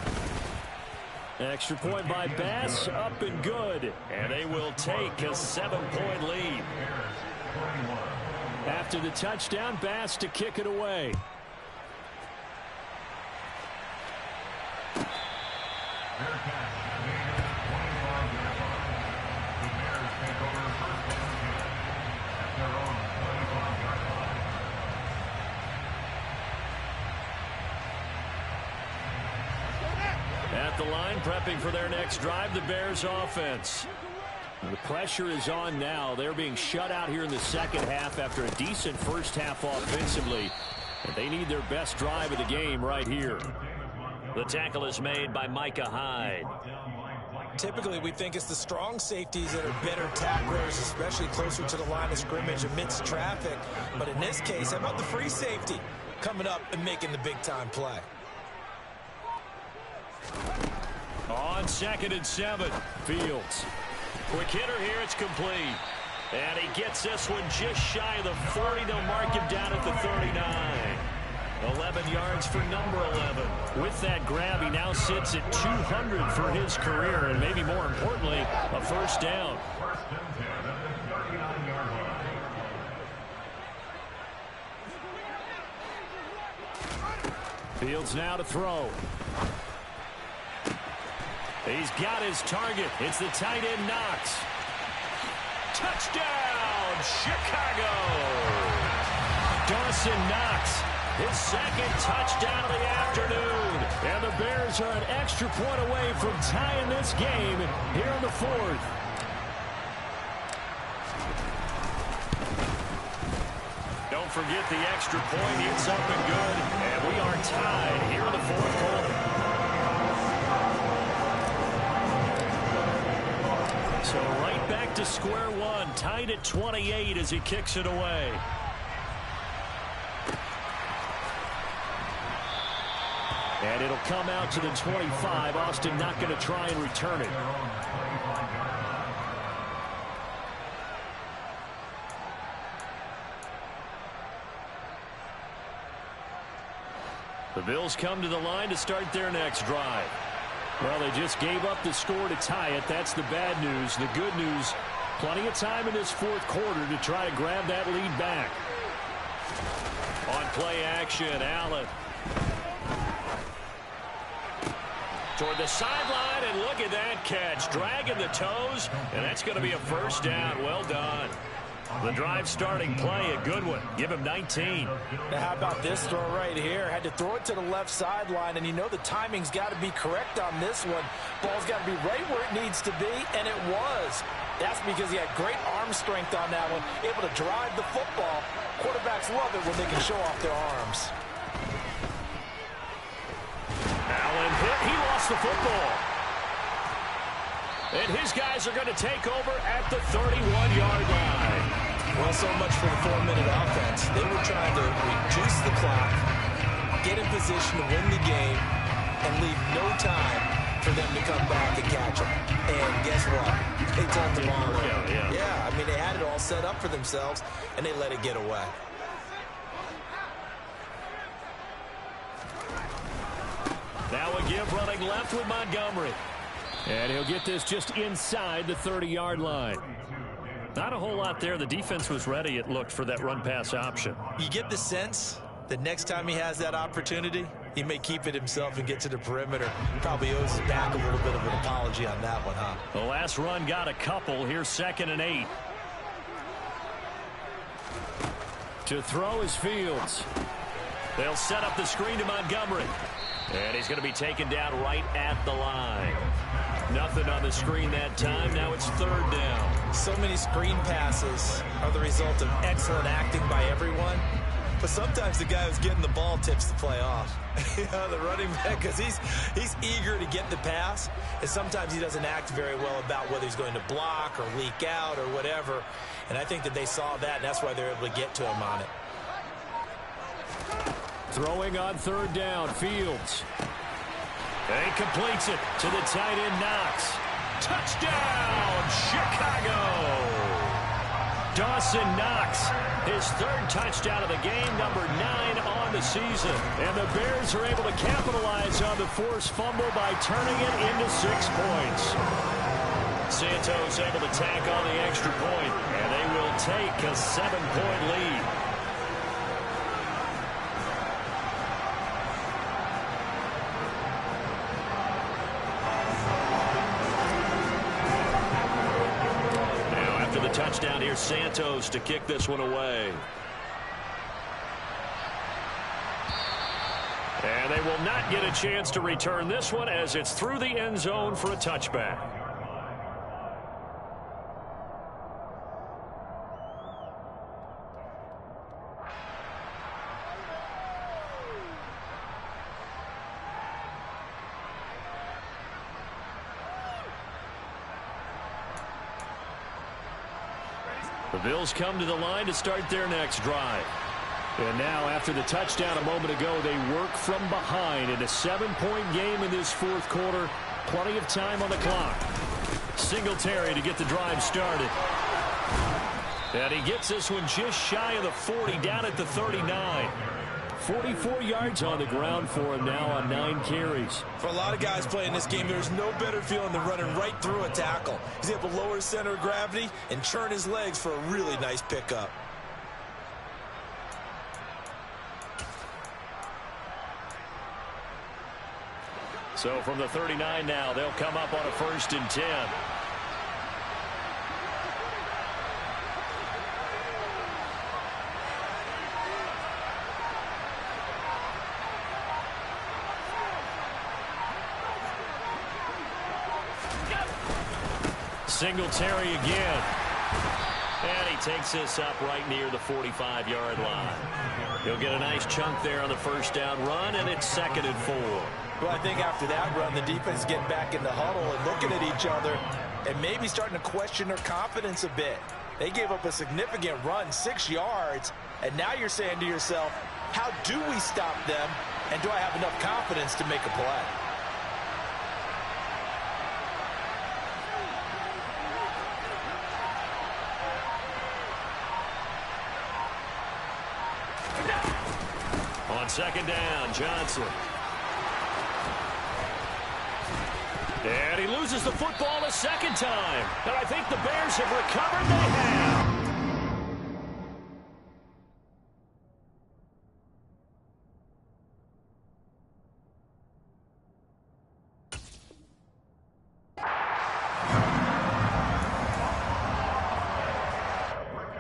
Extra point by Bass, up and good. And they will take a 7-point lead. After the touchdown, Bass to kick it away. At the line, prepping for their next drive, the Bears offense. The pressure is on now. They're being shut out here in the second half after a decent first half offensively. And they need their best drive of the game right here. The tackle is made by Micah Hyde. Typically, we think it's the strong safeties that are better tacklers, especially closer to the line of scrimmage amidst traffic. But in this case, how about the free safety coming up and making the big-time play? On 2nd and 7, Fields. Quick hitter here, it's complete. And he gets this one just shy of the 40. They'll mark him down at the 39. 11 yards for number 11. With that grab, he now sits at 200 for his career, and maybe more importantly, a first down. Fields now to throw. He's got his target. It's the tight end Knox. Touchdown, Chicago! Dawson Knox, his second touchdown of the afternoon. And the Bears are an extra point away from tying this game here in the 4th. Don't forget the extra point. It's up and good. And we are tied here in the 4th quarter. So right back to square one, tied at 28 as he kicks it away. And it'll come out to the 25. Austin not going to try and return it. The Bills come to the line to start their next drive. Well, they just gave up the score to tie it. That's the bad news. The good news, plenty of time in this 4th quarter to try to grab that lead back. On play action, Allen. Toward the sideline, and look at that catch. Dragging the toes, and that's going to be a first down. Well done. The drive starting play, a good one. Give him 19. Now how about this throw right here? Had to throw it to the left sideline, and you know the timing's got to be correct on this one. Ball's got to be right where it needs to be, and it was. That's because he had great arm strength on that one, able to drive the football. Quarterbacks love it when they can show off their arms. Allen hit. He lost the football. And his guys are going to take over at the 31-yard line. Well, so much for the 4-minute offense. They were trying to reduce the clock, get in position to win the game, and leave no time for them to come back and catch them. And guess what? They turned the ball over. Yeah, I mean, they had it all set up for themselves, and they let it get away. Now a give running left with Montgomery. And he'll get this just inside the 30-yard line. Not a whole lot there. The defense was ready, it looked, for that run-pass option. You get the sense that next time he has that opportunity, he may keep it himself and get to the perimeter. Probably owes his back a little bit of an apology on that one, huh? The last run got a couple. Here's 2nd and 8. To throw is Fields. They'll set up the screen to Montgomery. And he's going to be taken down right at the line. Nothing on the screen that time. Now it's 3rd down. So many screen passes are the result of excellent acting by everyone. But sometimes the guy who's getting the ball tips the play off. You know, the running back, because he's eager to get the pass. And sometimes he doesn't act very well about whether he's going to block or leak out or whatever. And I think that they saw that, and that's why they're able to get to him on it. Throwing on 3rd down, Fields. And he completes it to the tight end, Knox. Touchdown, Chicago! Dawson Knox, his 3rd touchdown of the game, number 9 on the season. And the Bears are able to capitalize on the forced fumble by turning it into 6 points. Santos able to tack on the extra point, and they will take a 7-point lead. Touchdown here, Santos to kick this one away. And they will not get a chance to return this one as it's through the end zone for a touchback. The Bills come to the line to start their next drive. And now, after the touchdown a moment ago, they work from behind in a 7-point game in this 4th quarter. Plenty of time on the clock. Singletary to get the drive started. And he gets this one just shy of the 40, down at the 39. 44 yards on the ground for him now on 9 carries. For a lot of guys playing this game, there's no better feeling than running right through a tackle. He's able to lower his center of gravity and turn his legs for a really nice pickup. So from the 39 now, they'll come up on a 1st and 10. Singletary again. And he takes this up right near the 45-yard line. He'll get a nice chunk there on the 1st down run, and it's 2nd and 4. Well, I think after that run, the defense is getting back in the huddle and looking at each other and maybe starting to question their confidence a bit. They gave up a significant run, 6 yards, and now you're saying to yourself, how do we stop them, and do I have enough confidence to make a play? On 2nd down, Johnson. And he loses the football a 2nd time. And I think the Bears have recovered. They have.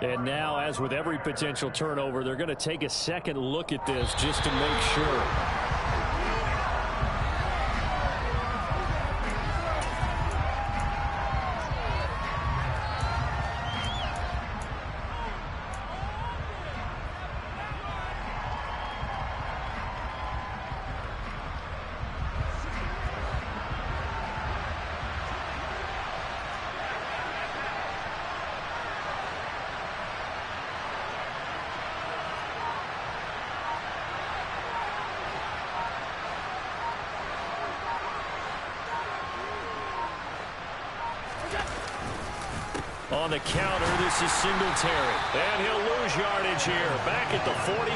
And now, as with every potential turnover, they're going to take a second look at this just to make sure. On the counter, this is Singletary. And he'll lose yardage here, back at the 41.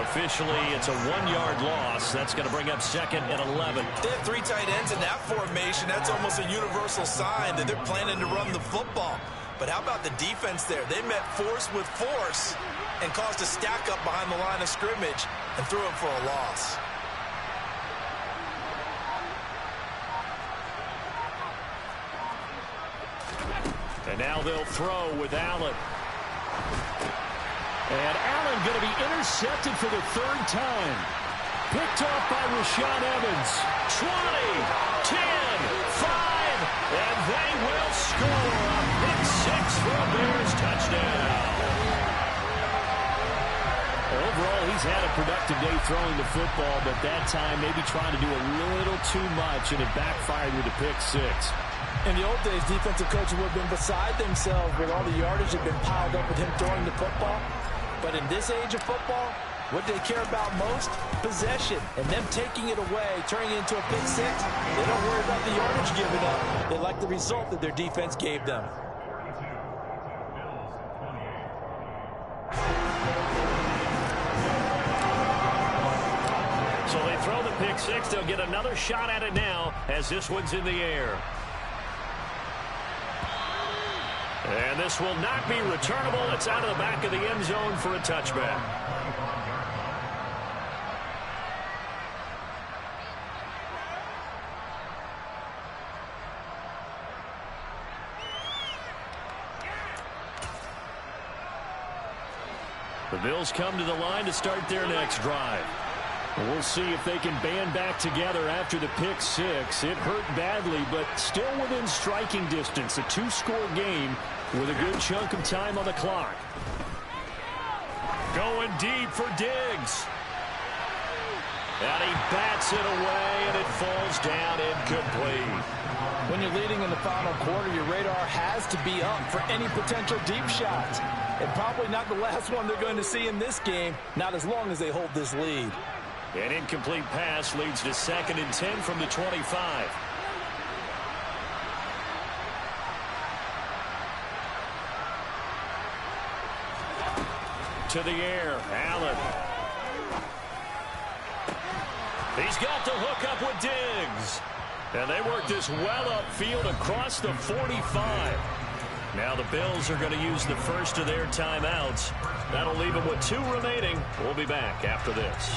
Officially, it's a 1-yard loss. That's going to bring up 2nd and 11. They have 3 tight ends in that formation. That's almost a universal sign that they're planning to run the football. But how about the defense there? They met force with force and caused a stack up behind the line of scrimmage and threw him for a loss. And now they'll throw with Allen. And Allen going to be intercepted for the 3rd time. Picked off by Rashaan Evans. 20, 10, 5, and they will score a pick 6 for a Bears touchdown. Overall, he's had a productive day throwing the football, but that time maybe trying to do a little too much, and it backfired with a pick 6. In the old days, defensive coaches would have been beside themselves with all the yardage that had been piled up with him throwing the football. But in this age of football, what they care about most? Possession. And them taking it away, turning it into a pick 6, they don't worry about the yardage given up. They like the result that their defense gave them. So they throw the pick 6. They'll get another shot at it now as this one's in the air. And this will not be returnable. It's out of the back of the end zone for a touchback. The Bills come to the line to start their next drive. We'll see if they can band back together after the pick 6. It hurt badly, but still within striking distance. A 2-score game with a good chunk of time on the clock. Going deep for Diggs. And he bats it away, and it falls down incomplete. When you're leading in the final quarter, your radar has to be up for any potential deep shots. And probably not the last one they're going to see in this game, not as long as they hold this lead. An incomplete pass leads to 2nd and 10 from the 25. To the air, Allen. He's got the hook up with Diggs. And they work this well upfield across the 45. Now the Bills are going to use the first of their timeouts. That'll leave them with 2 remaining. We'll be back after this.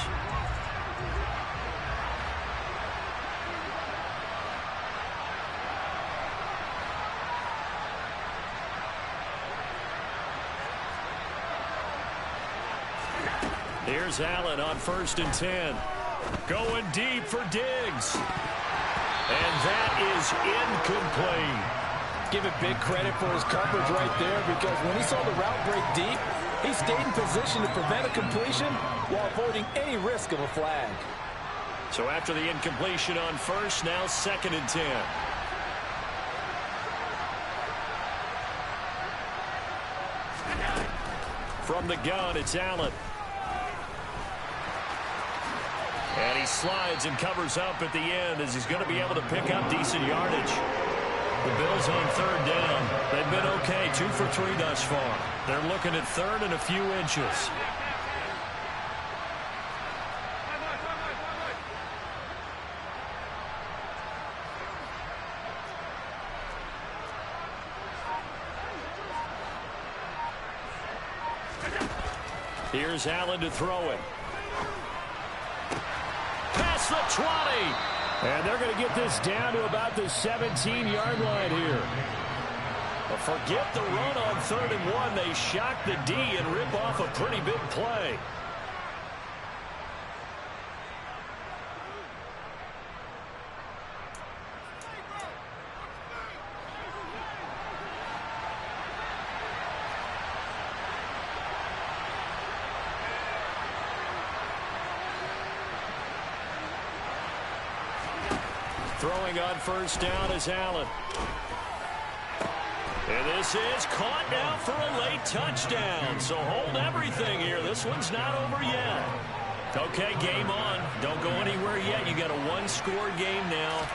Here's Allen on 1st and 10. Going deep for Diggs. And that is incomplete. Give it big credit for his coverage right there, because when he saw the route break deep, he stayed in position to prevent a completion while avoiding any risk of a flag. So after the incompletion on 1st, now 2nd and 10. From the gun, it's Allen. And he slides and covers up at the end as he's going to be able to pick up decent yardage. The Bills on 3rd down. They've been okay, 2 for 3 thus far. They're looking at 3rd and a few inches. Here's Allen to throw it. Past the 20. And they're going to get this down to about the 17-yard line here. But forget the run on 3rd and 1. They shock the D and rip off a pretty big play. Throwing on 1st down is Allen. And this is caught now for a late touchdown. So hold everything here. This one's not over yet. Okay, game on. Don't go anywhere yet. You got a 1-score game now.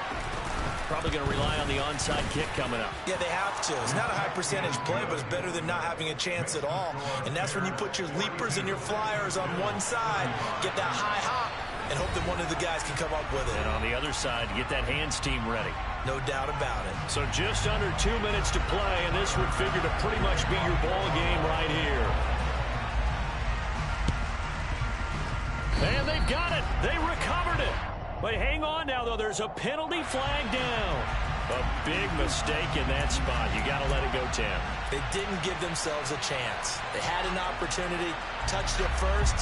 Probably going to rely on the onside kick coming up. Yeah, they have to. It's not a high percentage play, but it's better than not having a chance at all. And that's when you put your leapers and your flyers on one side, get that high hop, and hope that one of the guys can come up with it. And on the other side, get that hands team ready. No doubt about it. So just under 2 minutes to play, and this would figure to pretty much be your ball game right here. And they've got it. They recovered it. But hang on now, though. There's a penalty flag down. A big mistake in that spot. You got to let it go, Tim. They didn't give themselves a chance. They had an opportunity, touched it first.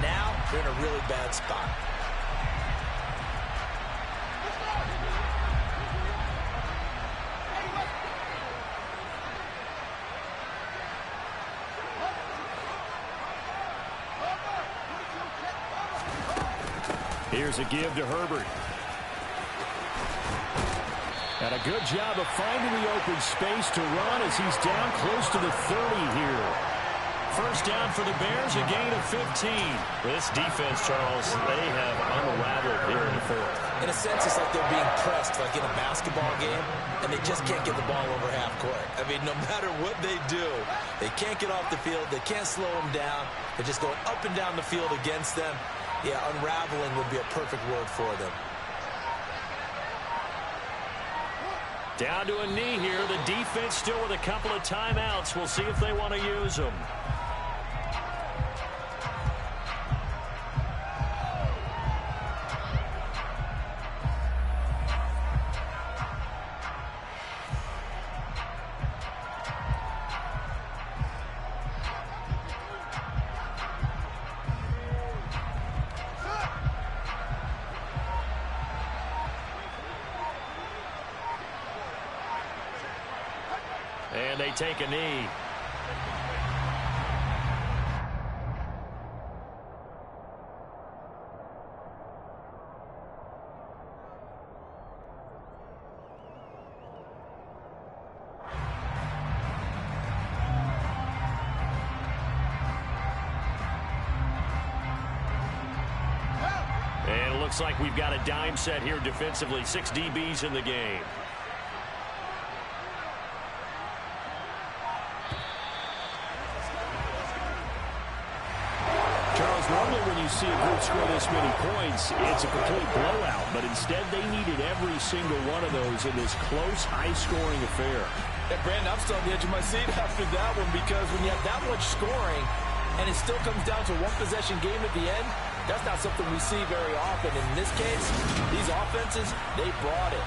Now they're in a really bad spot. Here's a give to Herbert. And a good job of finding the open space to run as he's down close to the 30 here. First down for the Bears, a gain of 15. This defense, Charles, they have unraveled here in the 4th. In a sense, it's like they're being pressed like in a basketball game, and they just can't get the ball over half court. I mean, no matter what they do, they can't get off the field. They can't slow them down. They're just going up and down the field against them. Yeah, unraveling would be a perfect word for them. Down to a knee here. The defense still with a couple of timeouts. We'll see if they want to use them. And they take a knee. And it looks like we've got a dime set here defensively. 6 DBs in the game. Charles, normally when you see a group score this many points, it's a complete blowout. But instead, they needed every single one of those in this close, high-scoring affair. And Brandon, I'm still on the edge of my seat after that one, because when you have that much scoring and it still comes down to one possession game at the end, that's not something we see very often. In this case, these offenses, they brought it.